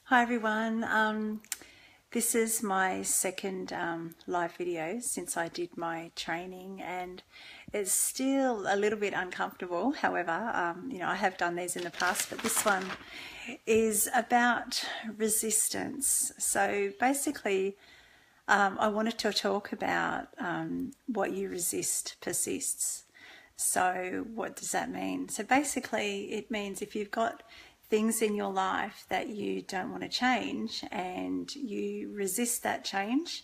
Hi everyone, this is my second live video since I did my training, and it's still a little bit uncomfortable. However, I have done these in the past, but this one is about resistance. So basically, I wanted to talk about what you resist persists. So what does that mean? So basically it means if you've got things in your life that you don't want to change and you resist that change,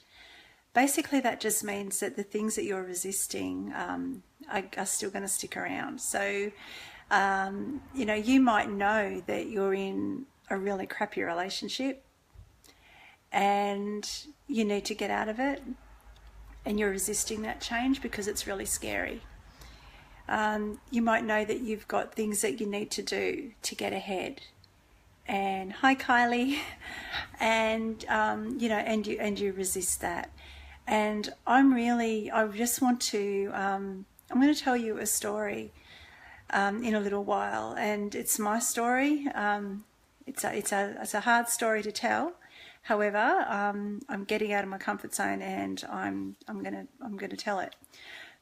basically that just means that the things that you're resisting are still going to stick around. So, you might know that you're in a really crappy relationship and you need to get out of it, and you're resisting that change because it's really scary. You might know that you've got things that you need to do to get ahead. And hi Kylie, and you resist that. And I just want to, I'm going to tell you a story in a little while, and it's my story. It's a hard story to tell. However, I'm getting out of my comfort zone, and I'm gonna tell it.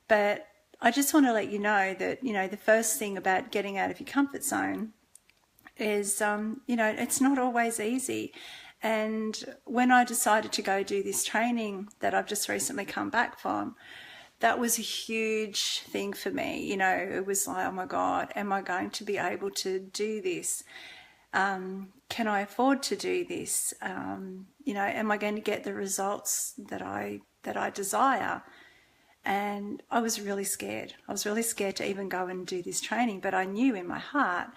But I just want to let you know that, the first thing about getting out of your comfort zone is, it's not always easy. And when I decided to go do this training that I've just recently come back from, that was a huge thing for me. It was like, oh my God, am I going to be able to do this? Can I afford to do this? Am I going to get the results that I desire? And I was really scared. I was really scared to even go and do this training, but I knew in my heart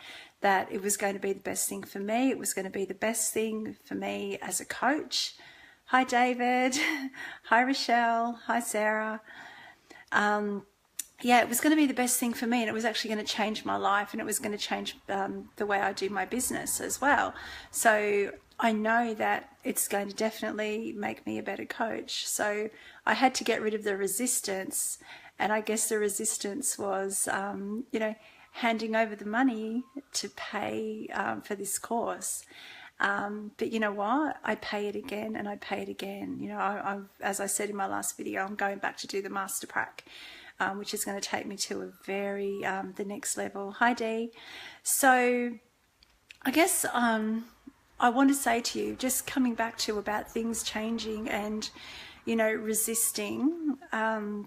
that it was going to be the best thing for me. It was going to be the best thing for me as a coach. Hi, David. Hi, Rochelle. Hi, Sarah. It was going to be the best thing for me, and it was actually going to change my life, and it was going to change the way I do my business as well. So I know that it's going to definitely make me a better coach. So I had to get rid of the resistance, and I guess the resistance was, handing over the money to pay for this course. But you know what? I pay it again and I pay it again. As I said in my last video, I'm going back to do the Master Prac, which is going to take me to a very, the next level. Hi, Dee. So I guess I want to say to you, just coming back to about things changing and, resisting, a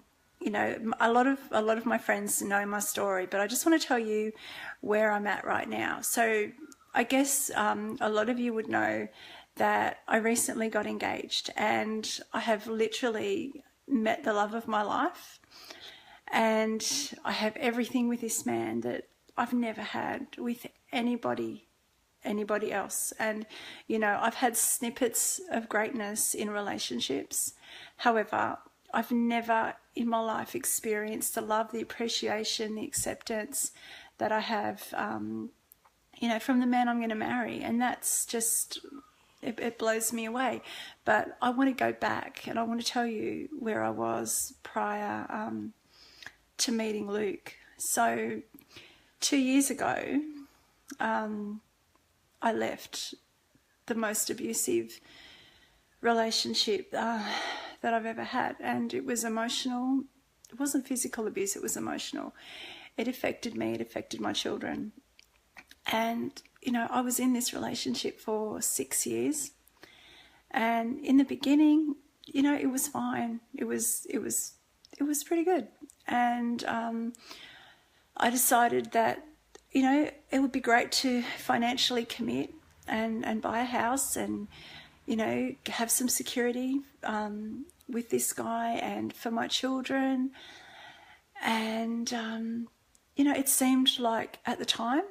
lot of my friends know my story, but I just want to tell you where I'm at right now. So I guess a lot of you would know that I recently got engaged, and I have literally met the love of my life, and I have everything with this man that I've never had with anybody else. And I've had snippets of greatness in relationships. However, I've never in my life experienced the love, the appreciation, the acceptance that I have from the man I'm going to marry. And that's just, it blows me away. But I want to go back, and I want to tell you where I was prior to meeting Luke. So 2 years ago, I left the most abusive relationship that I've ever had, and it was emotional. It wasn't physical abuse, it was emotional. It affected me, it affected my children. And I was in this relationship for 6 years, and in the beginning, it was fine. It was pretty good. And I decided that it would be great to financially commit and buy a house and have some security with this guy and for my children. And it seemed like, at the time,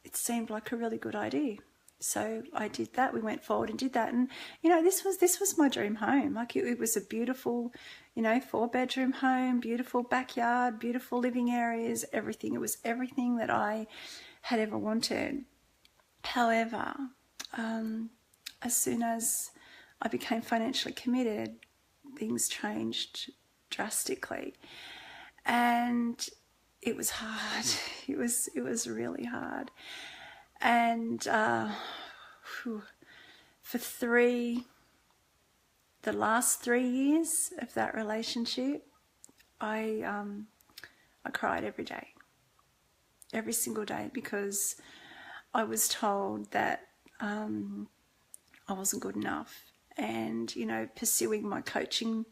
it seemed like a really good idea. So I did that. We went forward and did that, and this was my dream home. Like it was a beautiful 4-bedroom home, beautiful backyard, beautiful living areas, everything. It was everything that I had ever wanted. However, as soon as I became financially committed, things changed drastically, and it was hard. It was really hard. And for the last 3 years of that relationship, I cried every day, every single day, because I was told that I wasn't good enough. And, you know, pursuing my coaching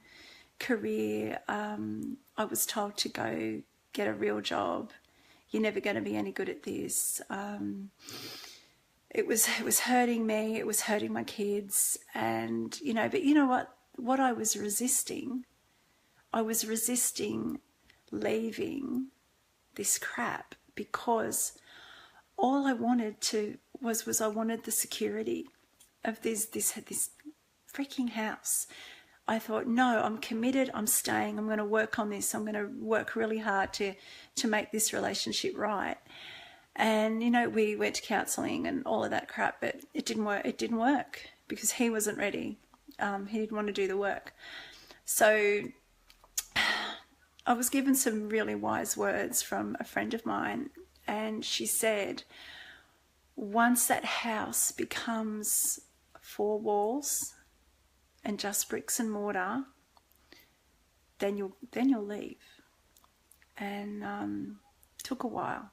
career, I was told to go get a real job. You're never going to be any good at this. It was hurting me. It was hurting my kids. And, you know, but you know what I was resisting leaving this crap, because all I wanted was I wanted the security of this freaking house. I thought, no, I'm committed, I'm staying, I'm going to work on this, I'm going to work really hard to make this relationship right. And, you know, we went to counselling and all of that crap, but it didn't work because he wasn't ready. He didn't want to do the work. So I was given some really wise words from a friend of mine, and she said, once that house becomes 4 walls and just bricks and mortar, then you'll leave. And it took a while.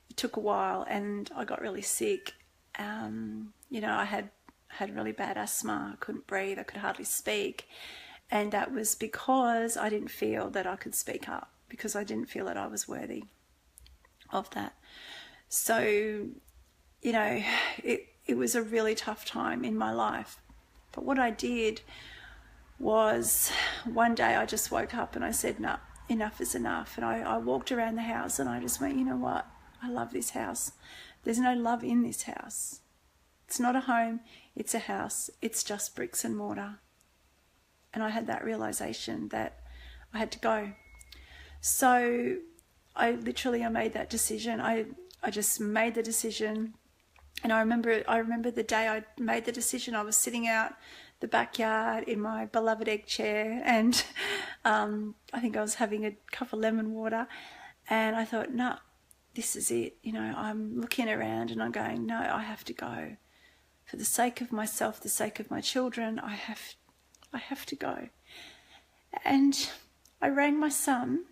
It took a while, and I got really sick. You know, I had really bad asthma. I couldn't breathe. I could hardly speak. And that was because I didn't feel that I could speak up, because I didn't feel that I was worthy of that. So, you know, it was a really tough time in my life. But what I did was, one day I just woke up and I said, no, enough is enough. And I walked around the house and I just went, you know what? I love this house. There's no love in this house. It's not a home, it's a house. It's just bricks and mortar. And I had that realization that I had to go. So I made that decision. I just made the decision. And I remember the day I made the decision, I was sitting out the backyard in my beloved egg chair, and I think I was having a cup of lemon water, and I thought, no, this is it. You know, I'm looking around and I'm going, no, I have to go. For the sake of myself, the sake of my children, I have to go. And I rang my son,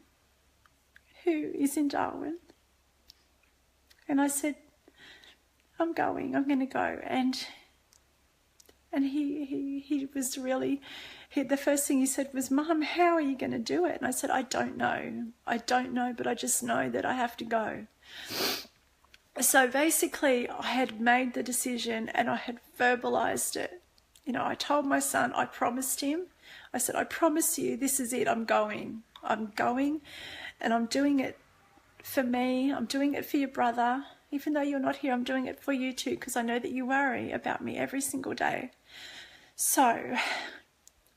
who is in Darwin, and I said, I'm going to go. And he was really, the first thing he said was, Mum, how are you going to do it? And I said, I don't know, but I just know that I have to go. So basically I had made the decision and I had verbalized it. You know, I told my son, I promised him, I said, I promise you, this is it, I'm going, and I'm doing it for me, I'm doing it for your brother. Even though you're not here, I'm doing it for you too, because I know that you worry about me every single day. So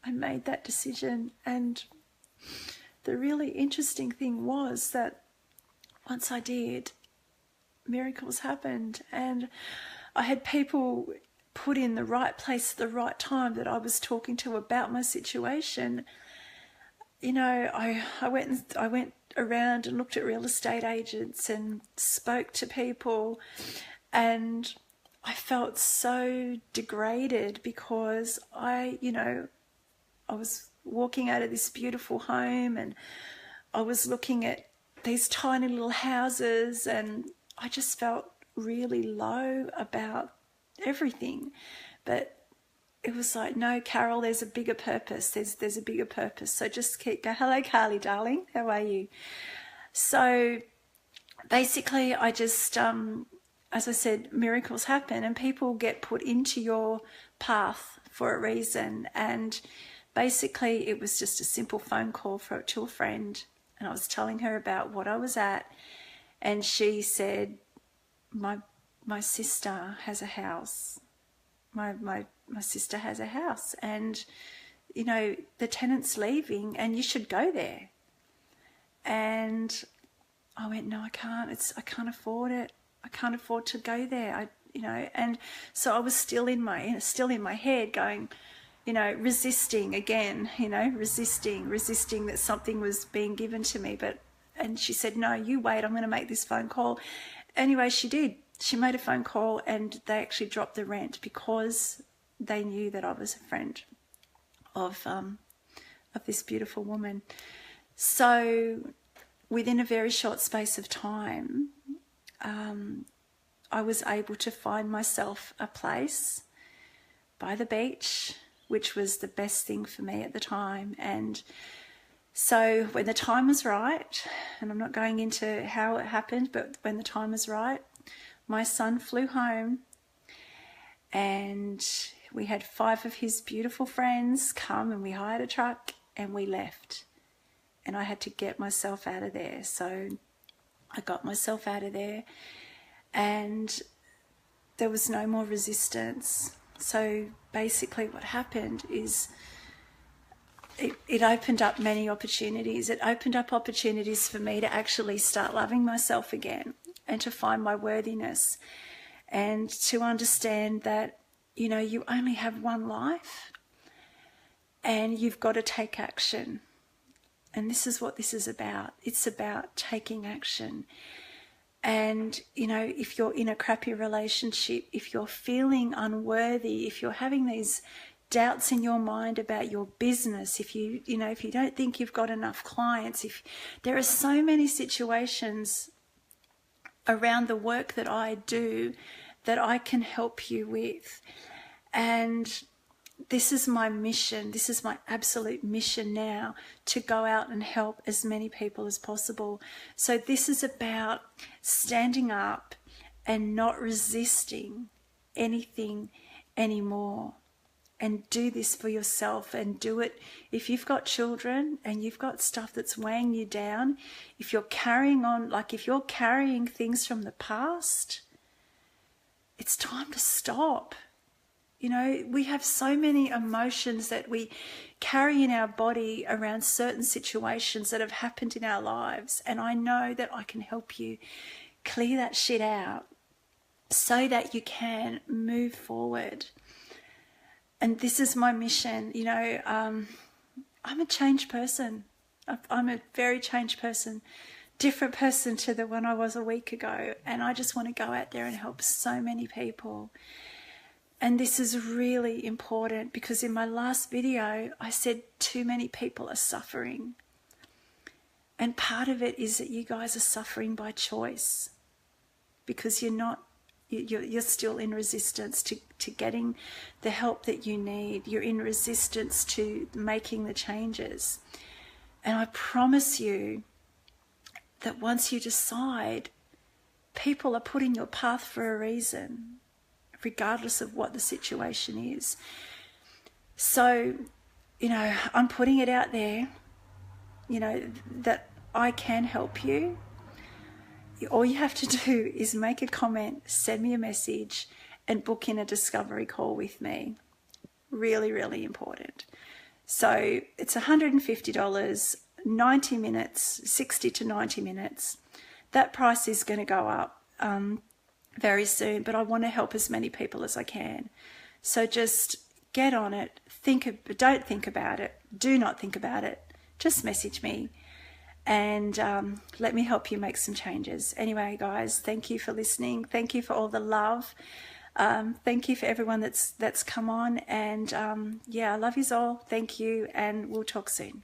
I made that decision, and the really interesting thing was that once I did, miracles happened, and I had people put in the right place at the right time that I was talking to about my situation. You know, I went around and looked at real estate agents and spoke to people, and I felt so degraded because I was walking out of this beautiful home and I was looking at these tiny little houses, and I just felt really low about everything. But it was like, no, Carol, there's a bigger purpose. There's a bigger purpose. So just go, hello, Carly, darling. How are you? So basically I just, as I said, miracles happen and people get put into your path for a reason. And basically it was just a simple phone call to a friend. And I was telling her about what I was at. And she said, my sister has a house. My sister has a house, and you know, the tenant's leaving and you should go there. And I went, no, I can't. I can't afford it. I can't afford to go there. And so I was still in my head going, you know, resisting again, you know, resisting that something was being given to me. And she said, no, you wait, I'm going to make this phone call. Anyway, she did. she made a phone call and they actually dropped the rent because they knew that I was a friend of this beautiful woman. So within a very short space of time, I was able to find myself a place by the beach, which was the best thing for me at the time. And so when the time was right, and I'm not going into how it happened, but when the time was right, my son flew home and we had 5 of his beautiful friends come, and we hired a truck and we left. And I had to get myself out of there. So I got myself out of there and there was no more resistance. So basically what happened is it opened up many opportunities. It opened up opportunities for me to actually start loving myself again and to find my worthiness and to understand that, you know, you only have one life and you've got to take action. And this is what this is about. It's about taking action. And, you know, if you're in a crappy relationship, if you're feeling unworthy, if you're having these doubts in your mind about your business, if you don't think you've got enough clients, if there are so many situations around the work that I do that I can help you with. And this is my mission. This is my absolute mission now, to go out and help as many people as possible. So this is about standing up and not resisting anything anymore. And do this for yourself, and do it if you've got children and you've got stuff that's weighing you down. If you're carrying on, like if you're carrying things from the past, it's time to stop. You know, we have so many emotions that we carry in our body around certain situations that have happened in our lives. And I know that I can help you clear that shit out so that you can move forward. And this is my mission. You know, I'm a changed person. I'm a very changed person, different person to the one I was a week ago. And I just want to go out there and help so many people. And this is really important because in my last video, I said too many people are suffering. And part of it is that you guys are suffering by choice because you're still in resistance to getting the help that you need. You're in resistance to making the changes. And I promise you that once you decide, people are put in your path for a reason, regardless of what the situation is. So, you know, I'm putting it out there, you know, that I can help you. All you have to do is make a comment, send me a message, and book in a discovery call with me. Really, really important. So it's $150, 90 minutes, 60 to 90 minutes. That price is going to go up very soon, but I want to help as many people as I can. So just get on it. Don't think about it. Do not think about it. Just message me. And let me help you make some changes. Anyway, guys, thank you for listening. Thank you for all the love. Thank you for everyone that's come on. And yeah, I love you all. Thank you, and we'll talk soon.